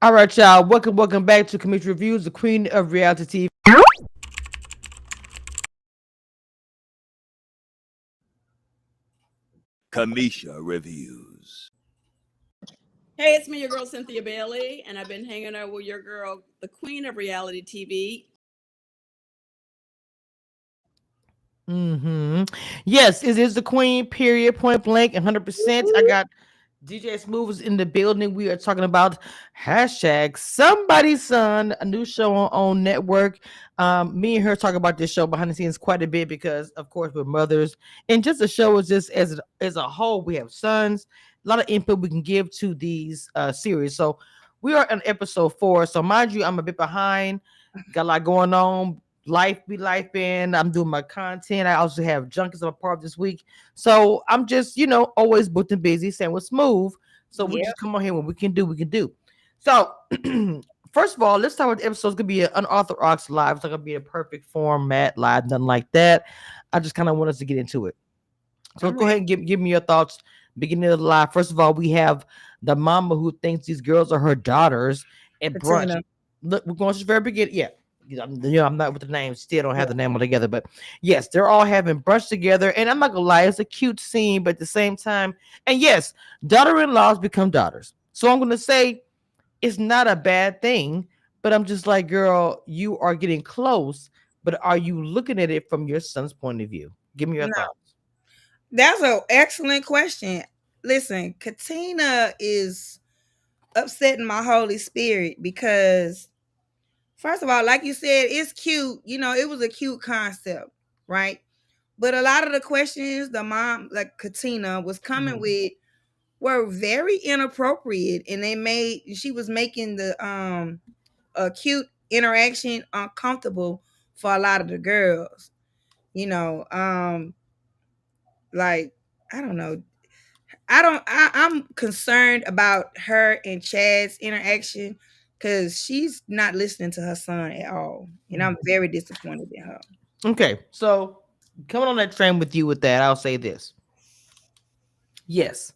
All right, y'all. Welcome back to Community Reviews, the queen of reality TV. Kamisha Reviews. Hey, it's me, your girl Cynthia Bailey, and I've been hanging out with your girl, the queen of reality TV. Yes, it is the queen. Period. Point blank. 100%. I got DJ Smoov is in the building. We are talking about hashtag Somebody's Son, a new show on network. Me and her talk about this show behind the scenes quite a bit because, of course, we're mothers, and just the show is just as a whole. We have sons. A lot of input we can give to these series. So we are on episode 4. So mind you, I'm a bit behind. Got a lot going on. Life be life in. I'm doing my content. I also have junkies I'm a part of this week. So I'm just, always booked and busy, same with Smooth. So we Yep. just come on here. What we can do, we can do. So first of all, let's start with the episode. It's gonna be an unorthodox live. It's not gonna be a perfect format live, nothing like that. I just kind of want us to get into it. So I'm go ahead ready. and give me your thoughts. Beginning of the live. First of all, we have the mama who thinks these girls are her daughters at brunch. Katina. Look, we're going to the very beginning. Yeah. I'm not with the names. Still don't have Yeah. the name all together, but yes, they're all having brunch together. And I'm not gonna lie, it's a cute scene, but at the same time, and yes, daughter-in-laws become daughters. So I'm gonna say it's not a bad thing, but I'm just like, girl, you are getting close, but are you looking at it from your son's point of view? Give me your No, thoughts. that's an excellent question. Listen, Katina is upsetting my Holy Spirit because, first of all, like you said, it's cute. It was a cute concept, right? But a lot of the questions the mom, like Katina, was coming Mhm. with were very inappropriate, and she was making the a cute interaction uncomfortable for a lot of the girls. You know, like I don't know. I'm concerned about her and Chad's interaction because she's not listening to her son at all. And I'm Mhm. very disappointed in her. Okay, so coming on that train with you with that, I'll say this. Yes.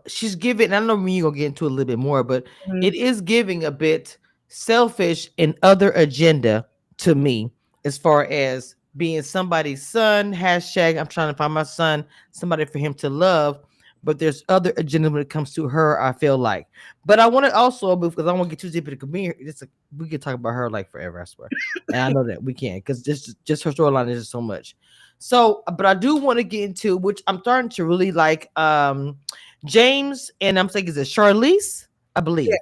She's giving, I know me gonna get into it a little bit more, but it Mhm. is giving a bit selfish and other agenda to me as far as being somebody's son. Hashtag I'm trying to find my son, somebody for him to love. But there's other agenda when it comes to her, I feel like. But I want to also, because I don't want to get too deep into community, we could talk about her like forever, I swear. And I know that we can't because just her storyline is just so much. So, but I do want to get into which I'm starting to really like. James and I'm saying is it Charlize, I Yes, believe. yes,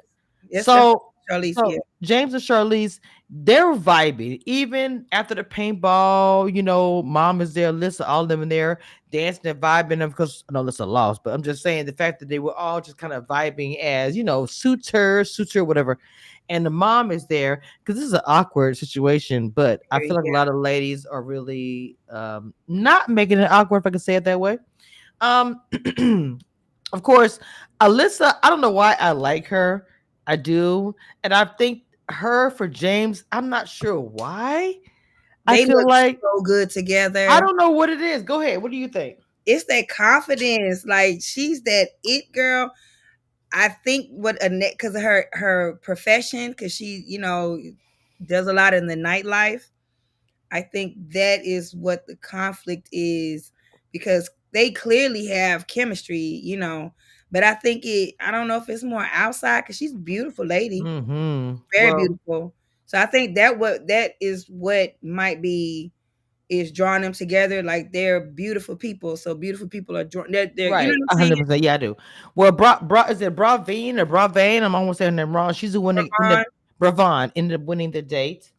that's So Charlize. so Yeah, James and Charlize, they're vibing even after the paintball. Mom is there, Alyssa, all of them in there dancing and vibing. Of course, I know Alyssa lost, but I'm just saying the fact that they were all just kind of vibing as suitor, whatever. And the mom is there because this is an awkward situation, but I feel like a yeah. lot of ladies are really not making it awkward, if I can say it that way. Um, of course, Alyssa, I don't know why I like her. I do. And I think her for James, I'm not sure why. I They feel look like so good I together. don't know what it is. Go ahead. What do you think? It's that confidence. Like she's that it girl. I think what Annette, because of her profession, because she does a lot in the nightlife. I think that is what the conflict is because they clearly have chemistry. But I don't know if it's more outside because she's a beautiful lady, very Well, beautiful. So I think that is what might be is drawing them together. Like they're beautiful people. So beautiful people are drawn. They're you know right, what I'm saying? 100%. Yeah, I do. Well, is it Bravine or Bravane? I'm almost saying that wrong. She's the one that ended Ravon. up, Bravon ended up winning the date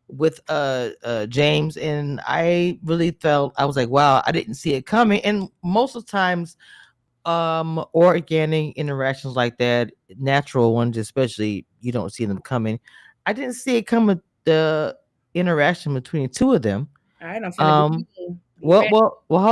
with James, and I really felt, I was like, wow, I didn't see it coming. And most of the times organic interactions like that, natural ones especially, you don't see them coming. I didn't see it coming, the interaction between the two of them. All right, I'm finna be um mean. You well ready? well well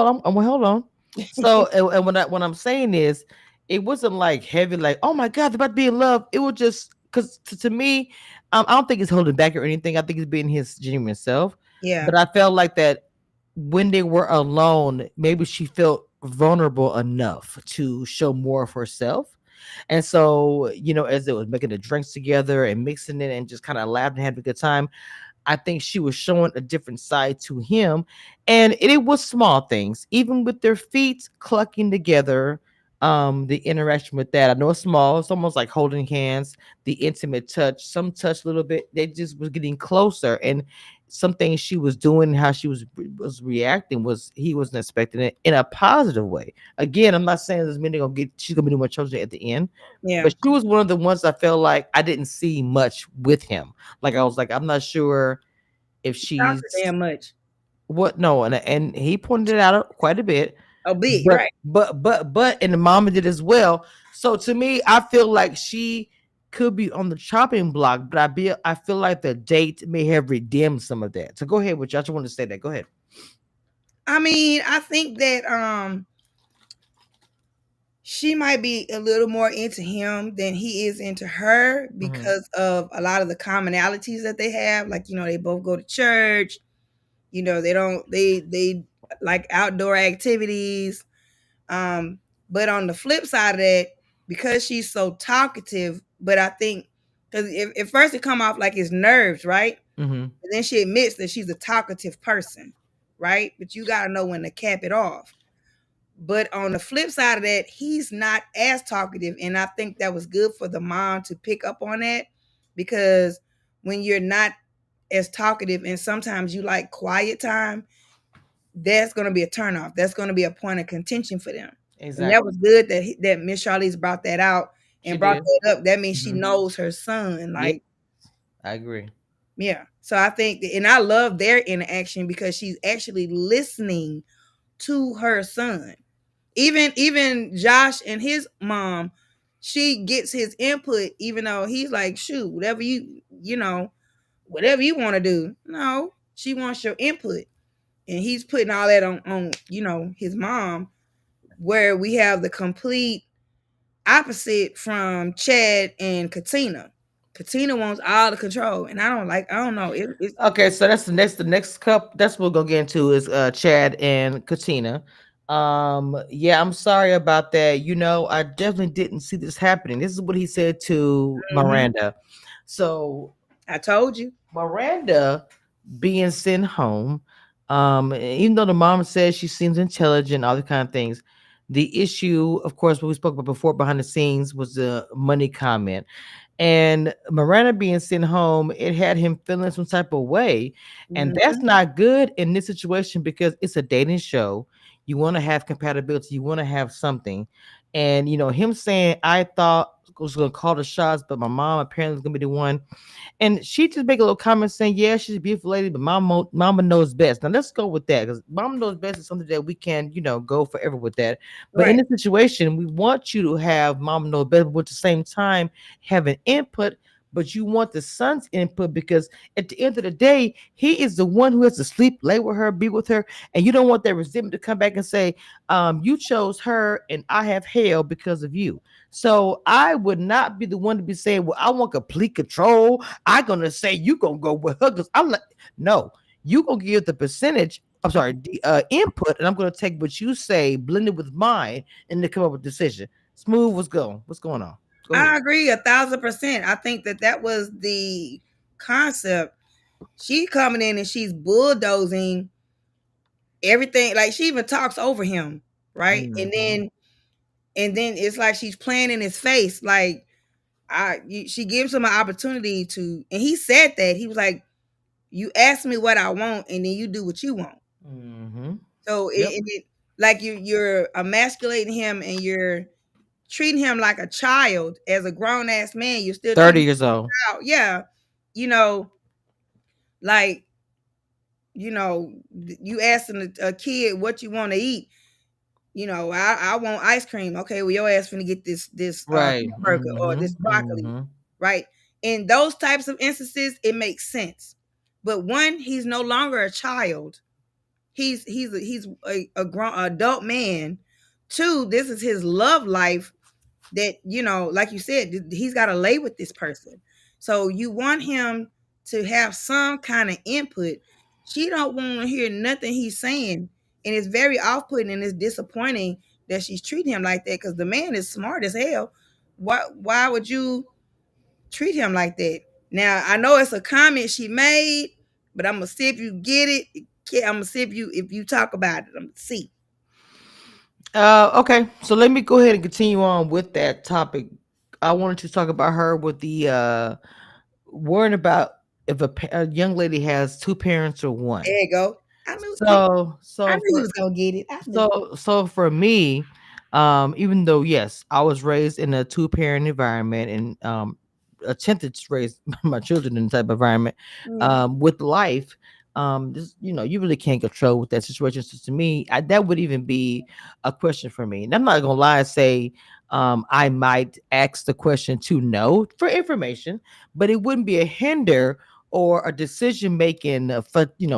hold on. So and what I'm saying is it wasn't like heavy, like, oh my god, they're about to be in love. It was just because to me, I don't think it's holding back or anything. I think it's being his genuine self. Yeah. But I felt like that when they were alone, maybe she felt vulnerable enough to show more of herself. And so, as they was making the drinks together and mixing it and just kind of laughing and having a good time, I think she was showing a different side to him. And it was small things, even with their feet clucking together. The interaction with that. I know it's small, it's almost like holding hands, the intimate touch, some touch a little bit. They just was getting closer. And some things she was doing, how she was reacting, was he wasn't expecting it in a positive way. Again, I'm not saying this minute gonna get she's gonna be doing more children at the end, Yeah. but she was one of the ones I felt like I didn't see much with him. Like I was like, I'm not sure if Talk too she's damn much. what no, and he pointed it out quite a bit, A bit, but right? and the mama did as well. So to me, I feel like she could be on the chopping block, but I feel like the date may have redeemed some of that. So go ahead with you. I just want to say that. Go ahead. I mean, I think that she might be a little more into him than he is into her Mm-hmm. because of a lot of the commonalities that they have. Like, they both go to church. They don't they like outdoor activities. But on the flip side of that, because she's so talkative, but I think because at first it come off like it's nerves, right? Mm-hmm. And then she admits that she's a talkative person, right? But you gotta know when to cap it off. But on the flip side of that, he's not as talkative. And I think that was good for the mom to pick up on that because when you're not as talkative and sometimes you like quiet time, that's going to be a turnoff. That's going to be a point of contention for them. And that Exactly. was good that Miss Charlize brought that out She and brought did. that up. That means she Mm-hmm. knows her son. Yeah, Like, I agree. yeah. So I think, and I love their interaction because she's actually listening to her son. Even Josh and his mom, she gets his input, even though he's like, shoot, whatever you want to do. No, she wants your input. And he's putting all that on his mom, where we have the complete opposite from Chad and Katina. Katina wants all the control, and I don't know. It's Okay, so that's the next cup. That's what we'll go get into is Chad and Katina. Yeah, I'm sorry about that. I definitely didn't see this happening. This is what he said to mhm. Miranda. So I told you. Miranda being sent home, even though the mom says she seems intelligent, all the kind of things. The issue, of course, what we spoke about before behind the scenes was the money comment. And Miranda being sent home, it had him feeling some type of way. And that's Mhm. not good in this situation because it's a dating show. You want to have compatibility, you want to have something. And him saying, I thought I was gonna call the shots, but my mom apparently is gonna be the one. And she just make a little comment saying, "Yeah, she's a beautiful lady, but mama knows best." Now let's go with that because mama knows best is something that we can, go forever with that. But in Right. this situation, we want you to have mama know best, but at the same time have an input. But you want the son's input because at the end of the day, he is the one who has to sleep, lay with her, be with her, and you don't want that resentment to come back and say, "You chose her, and I have hell because of you." So I would not be the one to be saying, "Well, I want complete control. I'm gonna say you gonna go with her because I'm like, no, you gonna give the percentage. I'm sorry, the input, and I'm gonna take what you say, blend it with mine, and then come up with a decision." Smooth, what's going on? Go ahead. I agree 1,000%. I think that was the concept. She coming in and she's bulldozing everything. Like she even talks over him, right? And Mhm. then it's like she's playing in his face. Like she gives him an opportunity to, and he said that he was like, "You ask me what I want, and then you do what you want." Mhm. So Yep. like you're emasculating him, and you're treating him like a child. As a grown ass man, you're still 30 treating him years old. like a child. Yeah, you know, like you asking a kid what you want to eat. I want ice cream. Okay, well your ass finna get this Right. hamburger or this Mhm. broccoli, Mhm. right? In those types of instances, it makes sense. But one, he's no longer a child. He's a grown adult man. Two, this is his love life that, like you said, he's got to lay with this person. So you want him to have some kind of input. She don't want to hear nothing he's saying, and it's very off-putting and it's disappointing that she's treating him like that because the man is smart as hell. Why would you treat him like that? Now I know it's a comment she made, but I'm gonna see if you get it. I'm gonna see if you talk about it. I'm gonna see. Okay, so let me go ahead and continue on with that topic. I wanted to talk about her with the worrying about if a young lady has two parents or one. There you go. So, I so knew you for was gonna get it. I knew. so for me, even though yes, I was raised in a two parent environment and attempted to raise my children in the type of environment, Mm. with life, just you really can't control with that situation. So to me, that would even be a question for me. And I'm not gonna lie and say I might ask the question to know for information, but it wouldn't be a hinder or a decision making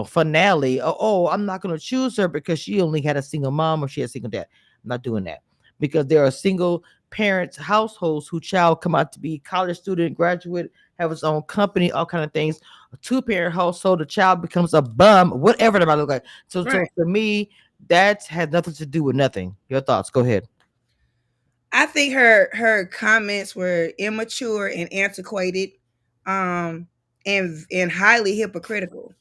finale. Oh, I'm not going to choose her because she only had a single mom or she had a single dad. I'm not doing that because there are single parents households who child come out to be college student, graduate, have his own company, all kind of things. A two parent household, the child becomes a bum, whatever that might look like. So Right. for me, that had nothing to do with nothing. Your thoughts? Go ahead. I think her comments were immature and antiquated, and highly hypocritical.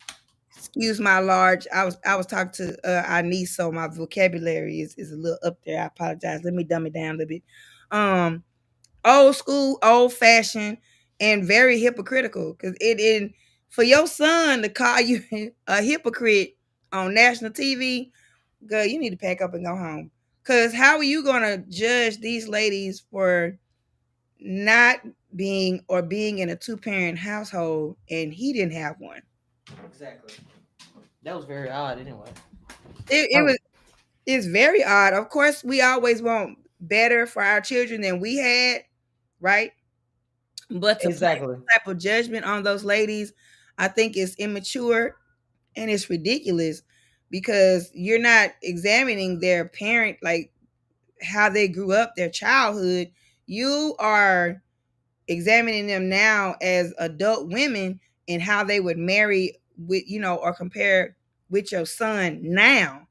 Excuse my large. I was talking to our niece, so my vocabulary is a little up there. I apologize. Let me dumb it down a little bit. Um, Old school, old fashioned, and very hypocritical. Cause for your son to call you a hypocrite on national TV, girl, you need to pack up and go home. Cause how are you gonna judge these ladies for not being in a two parent household and he didn't have one? Exactly. That was very odd. Anyway. It was it's very odd. Of course, we always want better for our children than we had, right? But to place Exactly. some type of judgment on those ladies, I think is immature and it's ridiculous because you're not examining their parent, like how they grew up, their childhood. You are examining them now as adult women and how they would marry with, or compare with your son now,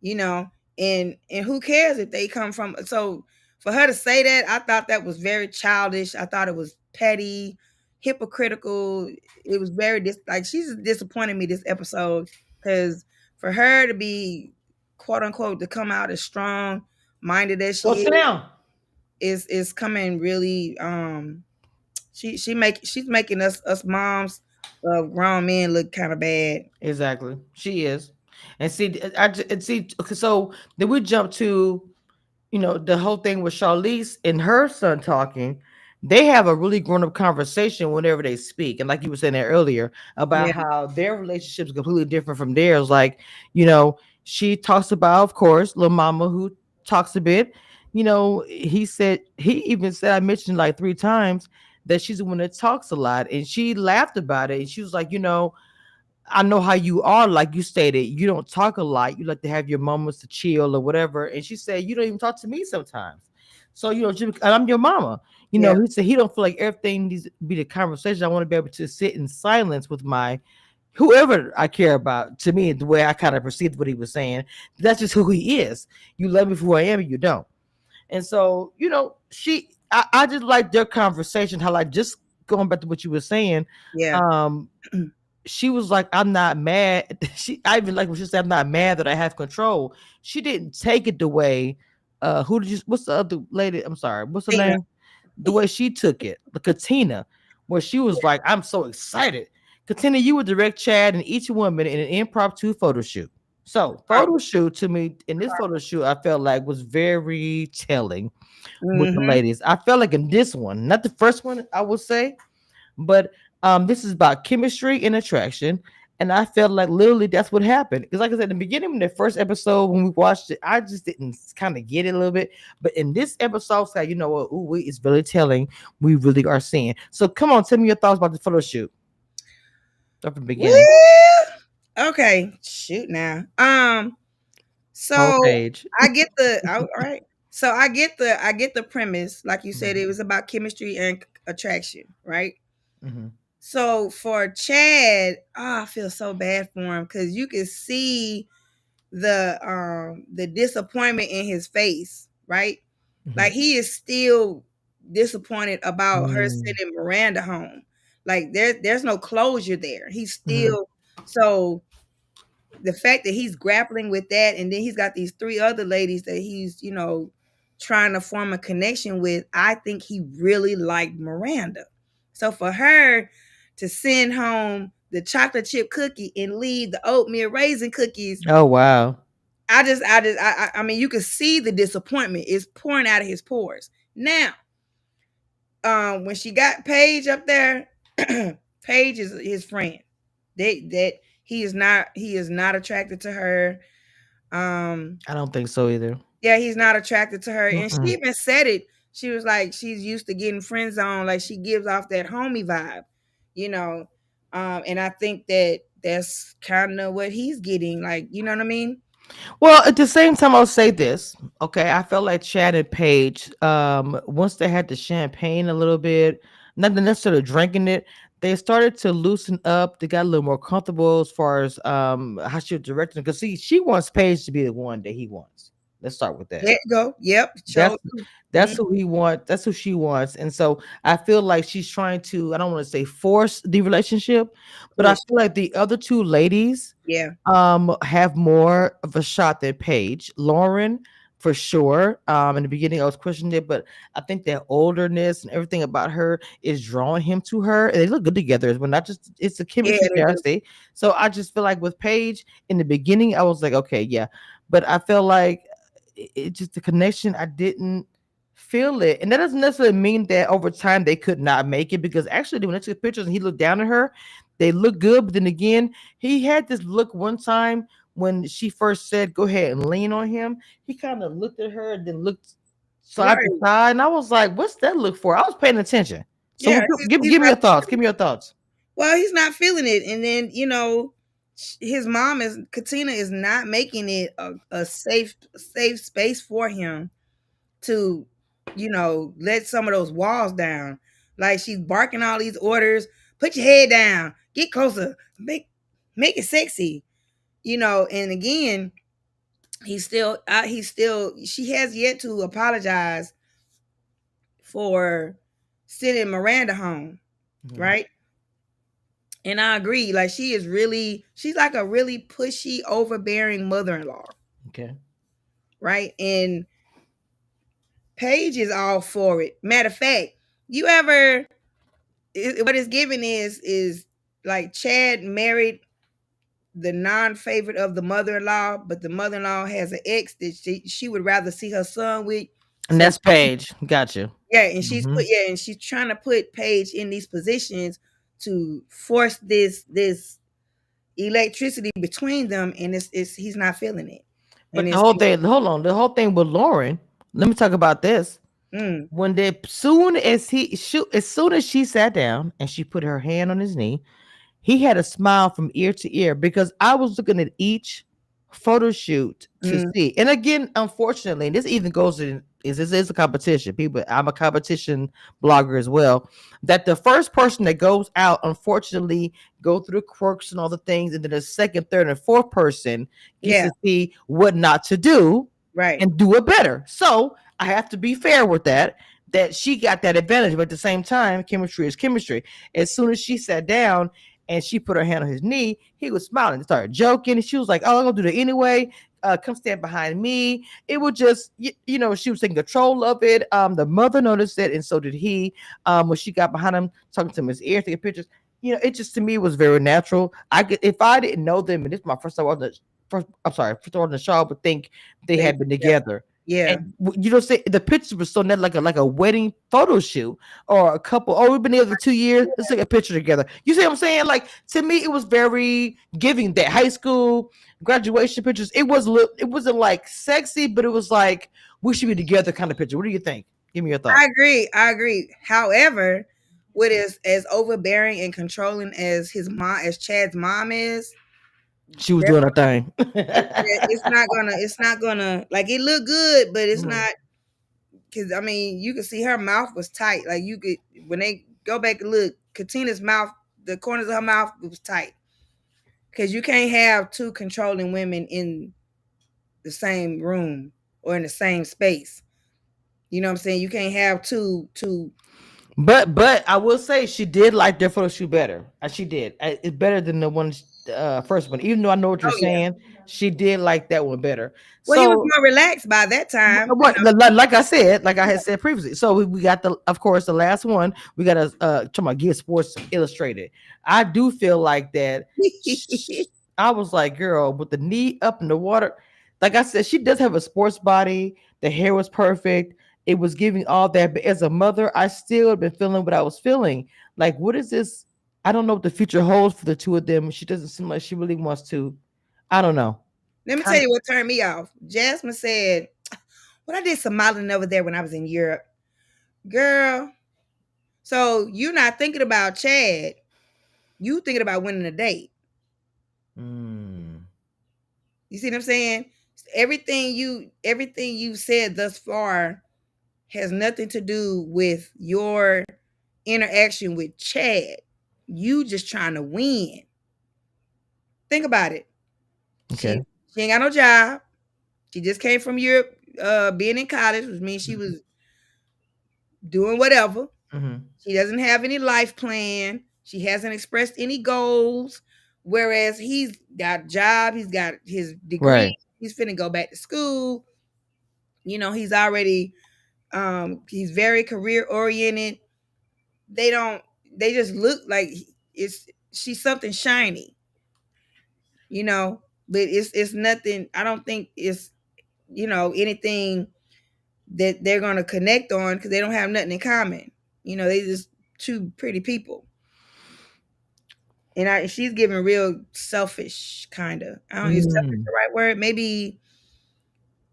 you know, and who cares if they come from. So for her to say that, I thought that was very childish. I thought it was petty, hypocritical. It was very like she's disappointed me this episode because for her to be quote unquote to come out as strong minded as Go she sit down. is coming really she's making us moms of grown men look kind of bad. Exactly. She is. And see, and see, okay, so then we jump to, the whole thing with Charlize and her son talking. They have a really grown up conversation whenever they speak. And like you were saying there earlier about Yeah, how their relationship is completely different from theirs. Like, you know, she talks about, of course, Lil Mama, who talks a bit. He even said, I mentioned like three times that she's the one that talks a lot. And she laughed about it. And she was like, I know how you are, like you stated, you don't talk a lot. You like to have your moments to chill or whatever. And she said, you don't even talk to me sometimes. So, I'm your mama. yeah, He said he don't feel like everything needs to be the conversation. I want to be able to sit in silence with my whoever I care about. To me, the way I kind of perceived what he was saying, that's just who he is. You love me for who I am, and you don't. And so, I just like their conversation, how like just going back to what you were saying, yeah. um, she was like, I'm not mad. I even like when she said, I'm not mad that I have control. She didn't take it the way, what's the other lady? I'm sorry, what's her Tina. name? The way she took it, the Katina, where she was like, I'm so excited. Katina, you would direct Chad and each woman in an impromptu photo shoot. So, photo shoot to me, in this photo shoot, I felt like was very telling with the Mm-hmm. ladies. I felt like in this one, not the first one, I would say, but this is about chemistry and attraction. And I felt like literally that's what happened. Because, like I said, in the beginning, in the first episode, when we watched it, I just didn't kind of get it a little bit. But in this episode, it's like, you know what? Ooh, it's really telling. We really are seeing. So, come on, tell me your thoughts about the photo shoot. Start from the beginning. Well, okay, shoot now. Whole So page. I get all right. So I get the premise. Like you said, it Mhm, was about chemistry and attraction, right? mhm. So for Chad, I feel so bad for him because you can see the disappointment in his face, right? Like he is still disappointed about her Mm. sending Miranda home. Like there's no closure there. He's Mhm. still so the fact that he's grappling with that, and then he's got these three other ladies that he's, trying to form a connection with. I think he really liked Miranda. So for her to send home the chocolate chip cookie and leave the oatmeal raisin cookies, Oh wow. I mean, you can see the disappointment is pouring out of his pores. Now, when she got Paige up there, Paige is his friend. That he is not attracted to her. I don't think so either. Yeah, he's not attracted to her. And she Mm-mm. even said it. She was like, she's used to getting friend zone. Like she gives off that homie vibe, you know. And I think that that's kind of what he's getting. Like, you know what I mean? Well, at the same time, I'll say this. Okay, I felt like Chad and Paige, once they had the champagne a little bit, not necessarily drinking it, they started to loosen up. They got a little more comfortable as far as how she was directing. Because see, she wants Paige to be the one that he wants. Let's start with that. There you go. Yep. That's Show. that's who he wants. That's who she wants. And so I feel like she's trying to. I don't want to say force the relationship, but I Push. feel like the other two ladies Yeah. have more of a shot than Paige. Lauren, for sure. In the beginning, I was questioning it, but I think that olderness and everything about her is drawing him to her. And they look good together as well. Not just it's the Yeah, chemistry they there, I do. say. So I just feel like with Paige in the beginning, I was like, okay, yeah. But I feel like it just the connection, I didn't feel it. And that doesn't necessarily mean that over time they could not make it because actually when I took pictures and he looked down at her, they look good. But then again, he had this look one time when she first said, "Go ahead and lean on him." He kind of looked at her and then looked side to Right. side, and I was like, "What's that look for?" I was paying attention. So Yeah. He's give me not your thoughts. Give me your thoughts. well, he's not feeling it. And then, his mom is Katina is not making it a safe space for him to, let some of those walls down. Like she's barking all these orders. Put your head down. Get closer. Make it sexy. And again, she has yet to apologize for sending Miranda home, Mhm. right? And I agree. Like she's like a really pushy, overbearing mother-in-law, Okay. right? And Paige is all for it. Matter of fact, you ever what it's given is like Chad married the non-favorite of the mother-in-law, but the mother-in-law has an ex that she would rather see her son with. And So that's Paige. Got you. Hmm. and she's trying to put Paige in these positions to force this electricity between them, and it's he's not feeling it, and But the it's whole thing, hold on, the whole thing with Lauren. Let me talk about this. mm, When they as soon as she sat down and she put her hand on his knee, he had a smile from ear to ear because I was looking at each photo shoot to mm, see. And again, unfortunately, and this even goes in is this is a competition. People, I'm a competition blogger as well. That the first person that goes out, unfortunately, go through the quirks and all the things, and then the second, third, and fourth person gets yeah, to see what not to do right, and do it better. So I have to be fair with that. That she got that advantage, but at the same time, chemistry is chemistry. As soon as she sat down and she put her hand on his knee, he was smiling and started joking. And she was like, "Oh, I'm gonna do that anyway. Come stand behind me." It was just, she was taking control of it. The mother noticed it, and so did he. When she got behind him, talking to him in his ear, taking pictures. It just to me was very natural. I could, if I didn't know them, and this is my first time on the first, I'm sorry, first time on the show, I would think they they had been yeah, together. yeah. And say the pictures were so net like a wedding photo shoot or a couple. Oh, we've been together for 2 years. Let's take a picture together. You see what I'm saying? Like to me, it was very giving. That high school graduation pictures. It wasn't like sexy, but it was like we should be together kind of picture. What do you think? Give me your I thoughts. agree. I agree. However, what is as overbearing and controlling as as Chad's mom is, She was that's doing her thing. it's not gonna like it look good, but it's Mhm. not because I mean you could see her mouth was tight. Like you could when they go back and look, Katina's mouth, the corners of her mouth was tight. Because you can't have two controlling women in the same room or in the same space. You know what I'm saying? You can't have two. But I will say she did like their photo shoot better. She did. It's better than the one, first one. Even though I know what you're Oh yeah. saying, she did like that one better. Well, he was So more relaxed by that time. You what? Like I said, like I had said previously. So we got of course, the last one. We got to talking about Get Sports Illustrated. I do feel like that. know. I was like, girl, with the knee up in the water. Like I said, she does have a sports body. The hair was perfect. It was giving all that. But as a mother, I still have been feeling what I was feeling. Like, what is this? I don't know what the future holds for the two of them. She doesn't seem like she really wants to. I don't know. Let me tell Kind you what turned me off. Jasmine said, "Well, I did some modeling over there when I was in Europe, girl. So you're not thinking about Chad. You thinking about winning a date. Mm, You see what I'm saying? Everything you said thus far has nothing to do with your interaction with Chad. You just trying to win. Think about it. okay. She ain't got no job. She just came from Europe, being in college, which means she was doing whatever. Mm-hmm. She doesn't have any life plan. She hasn't expressed any goals. Whereas he's got a job, he's got his degree, Right. he's finna go back to school. He's already he's very career oriented. They don't they just look like she's something shiny, but it's nothing. I don't think it's anything that they're gonna connect on because they don't have nothing in common. They just two pretty people. And she's giving real selfish kind of. I don't. Is selfish Mm, the right word? Maybe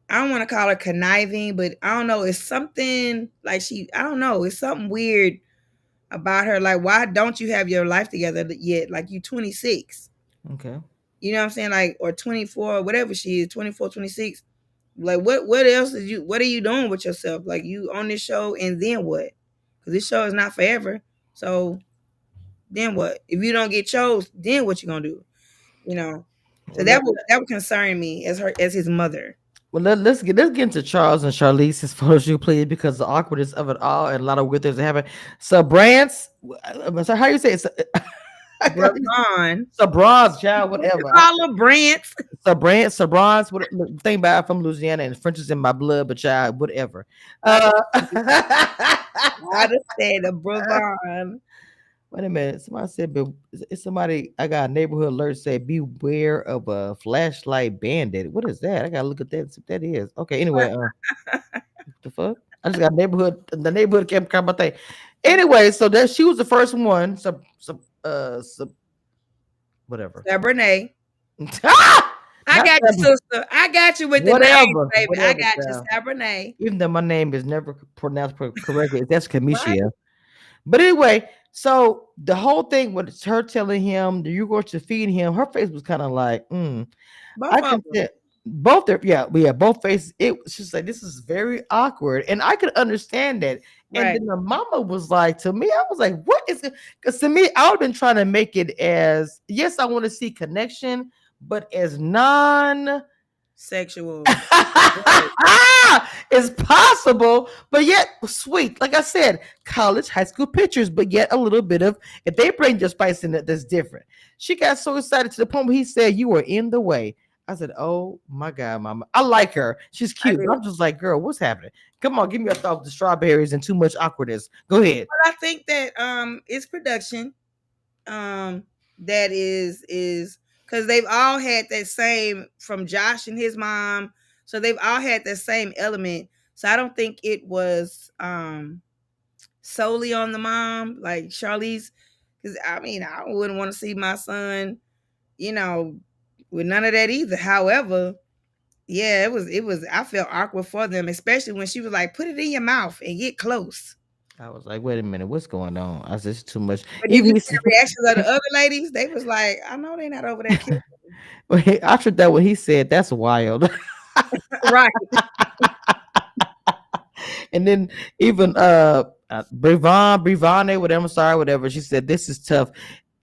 I don't want to call her conniving, but I don't know. It's something like she. I don't know. It's something weird about her. Like, why don't you have your life together yet? Like, you 26. okay. You know what I'm saying? Like, or 24, or whatever she is, 24, 26. Like, what else what are you doing with yourself? Like, you on this show and then what? Because this show is not forever. So then what? If you don't get chose, then what you gonna do? You know. So Well, that would concern me as his mother. let's get into Charles and Charlize's photo shoot, please, because the awkwardness of it all and a lot of weird things that happen. So Brance, so how you say it? I got these Bravon. Sabrons, child, What you whatever. call her, Brant? Sabrons, what the thing about from Louisiana and French is in my blood, but child, whatever. I Uh, just said a Bravon. wait a minute. Somebody said, but it's somebody. I got a neighborhood alert said, beware of a flashlight bandit. What is that? I gotta look at that. See what that is. Okay. Anyway, the fuck? I just got the neighborhood kept coming about thing. Anyway, so that she was the first one. Whatever. Cabernet. Ah! I Not got you, Sab- sister. I got you with the name, whatever. baby. I Whatever. got you, Child. Cabernet. Even though my name is never pronounced correctly, that's Right? Kamisha. But anyway, so the whole thing with her telling him that you're going to feed him, her face was kind of like, Both I of can them. tell both their yeah, both faces. It was just like this is very awkward, and I could understand that. And Right. then the mama was like, to me, I was like, what is it? Because to me, I would have been trying to make it as yes, I want to see connection, but as non Sexual. it's possible, but yet sweet. Like I said, college, high school pictures, but yet a little bit of if they bring just spice in it, that's different. She got so excited to the point where he said, "You were in the way." I said, "Oh my god, mama, I like her. She's I cute." do. But I'm just like, "Girl, what's happening? Come on, give me a thought of the strawberries and too much awkwardness." Go ahead. But I think that it's production. That is because they've all had that same from Josh and his mom. So they've all had that same element. So I don't think it was solely on the mom, like Charlize. Because I mean, I wouldn't want to see my son, with none of that either. However, yeah, it was I felt awkward for them, especially when she was like, put it in your mouth and get close. I was like, "Wait a minute, what's going on?" I said, "It's too much." But did Even you he see the reactions of the other ladies? They was like, I know they not over there killing. I tried that what he said. That's wild. Right. And then even Brivane, whatever, I'm sorry, whatever. She said, "This is tough."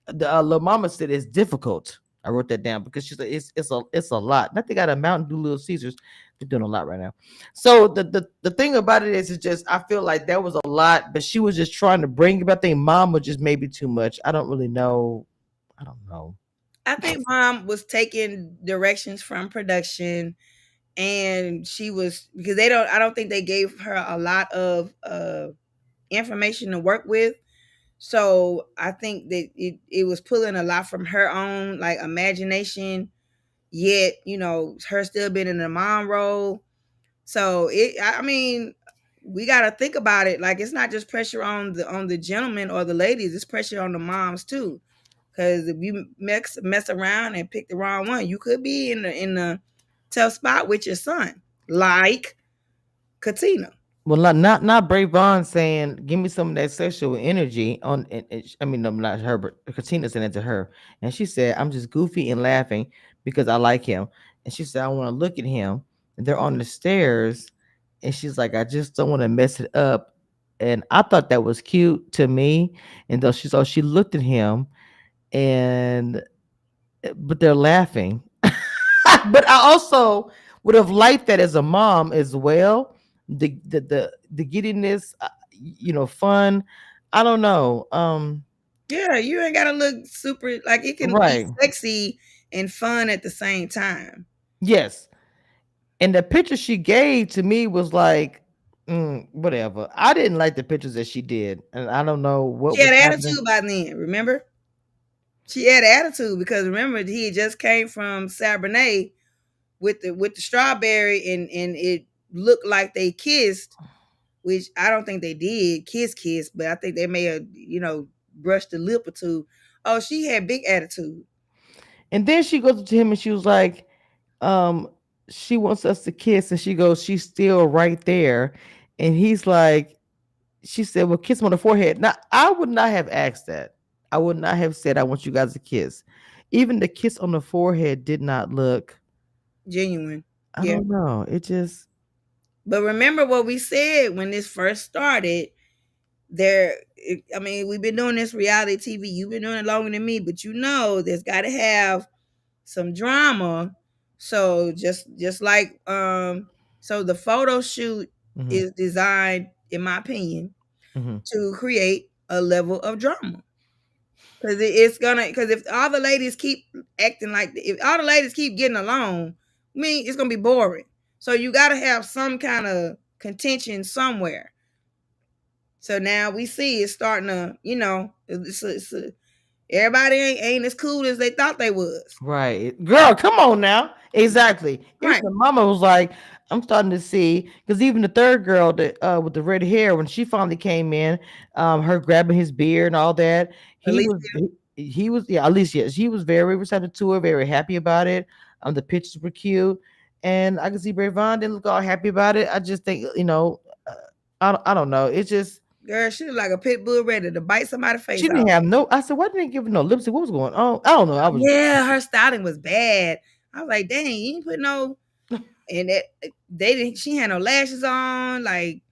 The little mama said it's difficult. I wrote that down because she's like, it's a lot. Not they got a Mountain Dew Little Caesars. They're doing a lot right now. So the thing about it is just I feel like that was a lot, but she was just trying to bring it. But I think mom was just maybe too much. I don't really know. I don't know. I think mom was taking directions from production, and she was because they don't. I don't think they gave her a lot of information to work with. So I think that it was pulling a lot from her own like imagination. Yet her still being in the mom role. So I mean, we got to think about it. Like it's not just pressure on the gentlemen or the ladies. It's pressure on the moms too. Because if you mess around and pick the wrong one, you could be in the tough spot with your son, like Katina. Well, not Bray Vaughn saying, "Give me some of that sexual energy." I mean, no, not her, but Katina said it to her, and she said, "I'm just goofy and laughing because I like him." And she said, "I want to look at him." And they're on the stairs, and she's like, "I just don't want to mess it up." And I thought that was cute to me. And though she looked at him, and but they're laughing. But I also would have liked that as a mom as well. The giddiness, fun. I don't know. Yeah, you ain't gotta look super like it can be Right. sexy and fun at the same time. Yes. And the picture she gave to me was like, whatever. I didn't like the pictures that she did, and I don't know what She was had happening. attitude by then, remember? She had attitude because remember he had just came from Sabernet with the strawberry and it looked like they kissed, which I don't think they did kiss, but I think they may have brushed a lip or two. Oh, she had big attitude. And then she goes to him and she was like, um, she wants us to kiss, and she goes, she's still right there, and he's like, she said, "Well, kiss him on the forehead." Now, I would not have asked that. I would not have said, "I want you guys to kiss." Even the kiss on the forehead did not look. Genuine. I Yeah. don't know. It just. But remember what we said when this first started. I mean, we've been doing this reality TV. You've been doing it longer than me, but there's got to have some drama. So just like so the photo shoot Mhm, is designed, in my opinion, mhm. to create a level of drama. Because if all the ladies keep acting like if all the ladies keep getting along, I mean it's gonna be boring. So you got to have some kind of contention somewhere. So now we see it's starting to, everybody ain't as cool as they thought they was. Right. Girl, come on now. Exactly. Even Right. the mama was like, I'm starting to see, because even the third girl that with the red hair, when she finally came in, her grabbing his beard and all that, he was Alicia, he was yeah, at least yes, he was very receptive to her, very happy about it. The pictures were cute. And I can see Bray Vaughn didn't look all happy about it. I just think, I don't know. It's just girl, she was like a pit bull ready to bite somebody's she face didn't off. have no. I said, why didn't they give her no lipstick? What was going on? I don't know. I was Yeah, her styling was bad. I was like, dang, you didn't put no, and that they didn't. She had no lashes on, like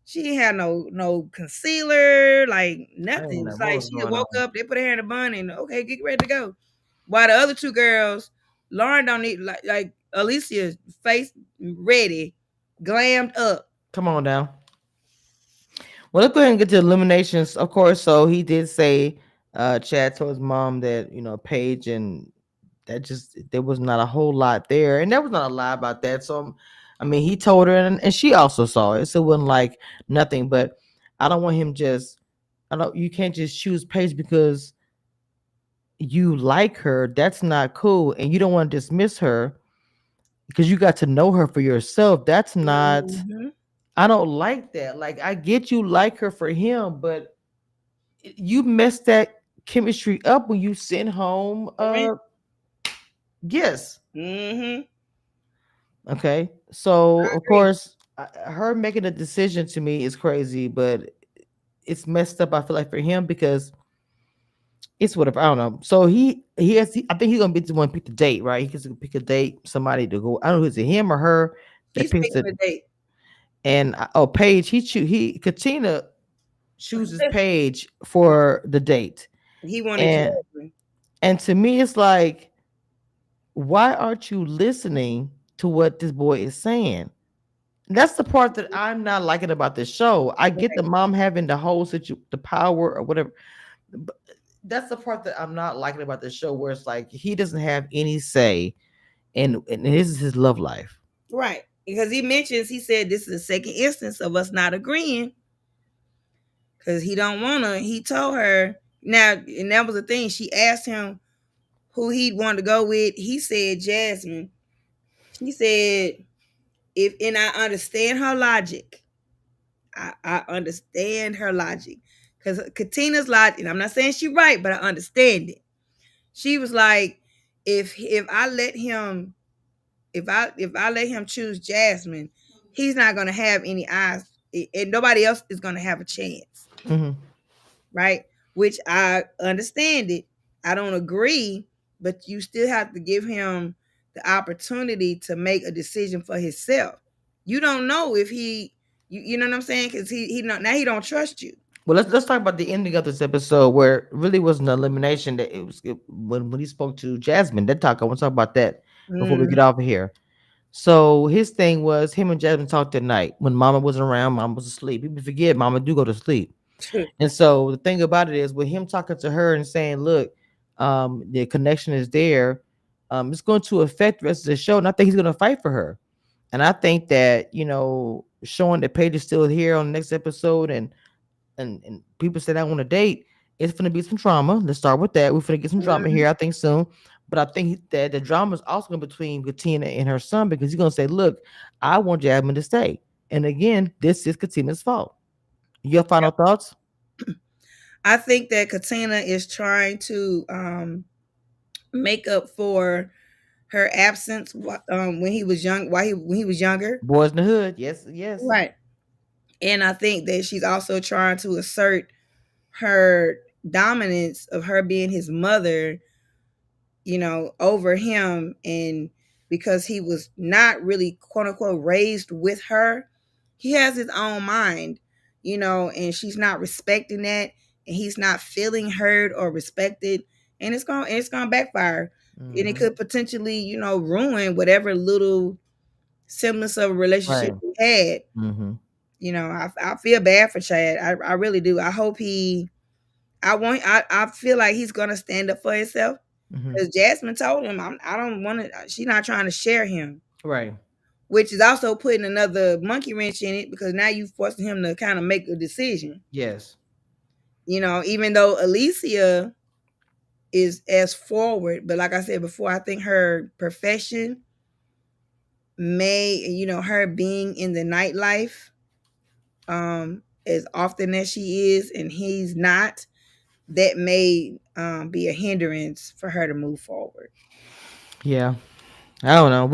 she didn't have no concealer, like I didn't nothing. know It's what like was she just going woke on. up, they put her hair in a bun, and okay, get ready to go. While the other two girls, Lauren don't need like Alicia's face ready, glammed up. Come on now. Well, let's go ahead and get to eliminations, of course. So he did say, Chad told his mom that, Paige, and that just there was not a whole lot there, and there was not a lie about that. So, I mean, he told her, and she also saw it, so it wasn't like nothing. But I don't want him just. I don't. You can't just choose Paige because you like her. That's not cool, and you don't want to dismiss her because you got to know her for yourself. That's not. Mhm. I don't like that. Like, I get you like her for him, but you messed that chemistry up when you sent home yes. Mhm. Okay. So I of agree. course her making a decision to me is crazy, but it's messed up, I feel like, for him, because it's whatever. I don't know. So I think he's gonna be the one to pick the date, right? He gets to pick a date, somebody to go. I don't know, is it him or her that He's picks picking it? a date. And Paige, Katina chooses Paige for the date. He wanted And Jasmine. and to me it's like, why aren't you listening to what this boy is saying? That's the part that I'm not liking about this show. I get the mom having the whole the power or whatever. But that's the part that I'm not liking about this show, where it's like he doesn't have any say, and this is his love life. Right. Because he mentions, he said this is the second instance of us not agreeing. Because he don't wanna, he told her now, and that was the thing. She asked him who he'd want to go with. He said Jasmine. She said, if and I understand her logic. I understand her logic. Because Katina's logic, and I'm not saying she's right, but I understand it. She was like, if I let him, if I let him choose Jasmine, he's not gonna have any eyes, and nobody else is gonna have a chance. Mm-hmm. Right? Which I understand it. I don't agree, but you still have to give him the opportunity to make a decision for himself. You don't know if you know what I'm saying? Because he not now he don't trust you. Well, let's talk about the ending of this episode, where it really was an elimination. That when he spoke to Jasmine. That talk. I want to talk about that before we Mm. get off of here. So his thing was him and Jasmine talked at night when Mama wasn't around. Mama was asleep. People forget Mama do go to sleep. And so the thing about it is, with him talking to her and saying, "Look, the connection is there. It's going to affect the rest of the show." And I think he's going to fight for her. And I think that, showing that Paige is still here on the next episode, and people said I want to date, it's gonna be some drama. Let's start with that. We're gonna get some drama Mhm. here, I think, soon. But I think that the drama is also gonna be between Katina and her son, because he's gonna say, "Look, I want Jasmine to stay." And again, this is Katina's fault. Your final thoughts? I think that Katina is trying to make up for her absence when he was young, when he was younger. Boys in the hood. Yes, yes. Right. And I think that she's also trying to assert her dominance of her being his mother, over him. And because he was not really, quote unquote, raised with her, he has his own mind, and she's not respecting that, and he's not feeling heard or respected, and it's gonna backfire. And it Mhm. could potentially, ruin whatever little semblance of a relationship Right. he had. Mm-hmm. I feel bad for Chad. I really do. I hope I feel like he's gonna stand up for himself, Mm-hmm. because Jasmine told him, I don't want to. She's not trying to share him, Right. which is also putting another monkey wrench in it, because now you forcing him to kind of make a decision. Yes. Even though Alicia is as forward, but like I said before, I think her profession may, her being in the nightlife, as often as she is, and he's not, that may be a hindrance for her to move forward. Yeah. I don't know.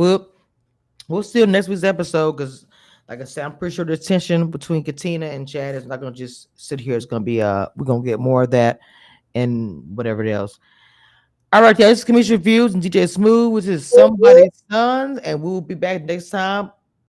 We'll see next week's episode, because, like I said, I'm pretty sure the tension between Katina and Chad is not gonna just sit here. It's gonna be we're gonna get more of that and whatever else. All right, guys, this is Commission Reviews and DJ Smoov, which is somebody's son, and we'll be back next time